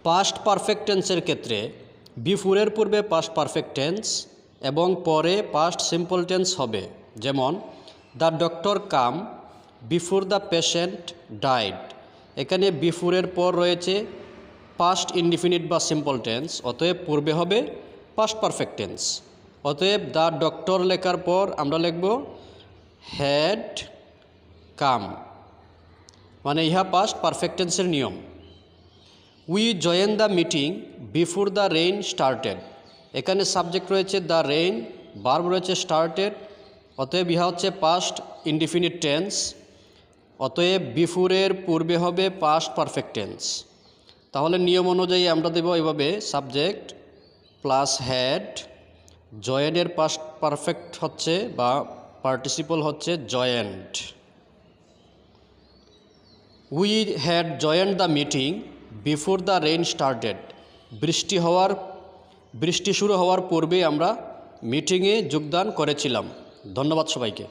Past perfect টেন্সের ক্ষেত্রে বিফোরের পূর্বে পাস্ট পারফেক্ট টেন্স এবং পরে পাস্ট সিম্পল টেন্স হবে। যেমন the doctor came before the patient died. এখানে বিফোরের পর রয়েছে পাস্ট ইনডিফিনিট বা সিম্পল টেন্স, অতএব পূর্বে হবে পাস্ট পারফেক্ট টেন্স। অতএব দ্য ডক্টর লেখার পর আমরা লিখব হ্যাড কাম, মানে ইহা পাস্ট পারফেক্ট টেন্সের নিয়ম। We join the meeting before the rain started. এখানে সাবজেক্ট রয়েছে দ্য রেইন, ভার্ব রয়েছে স্টার্টেড, অতএব ইহা হচ্ছে পাস্ট ইনডিফিনিট টেন্স। অতএব বিফোরের পূর্বে হবে পাস্ট পারফেক্ট টেন্স। তাহলে নিয়ম অনুযায়ী আমরা দেব এভাবে সাবজেক্ট প্লাস হ্যাড, জয়েনের পাস্ট পারফেক্ট হচ্ছে বা পার্টিসিপল হচ্ছে joined. We had joined the meeting before the rain started. বৃষ্টি শুরু হওয়ার পূর্বে আমরা মিটিংয়ে যোগদান করেছিলাম। ধন্যবাদ সবাইকে।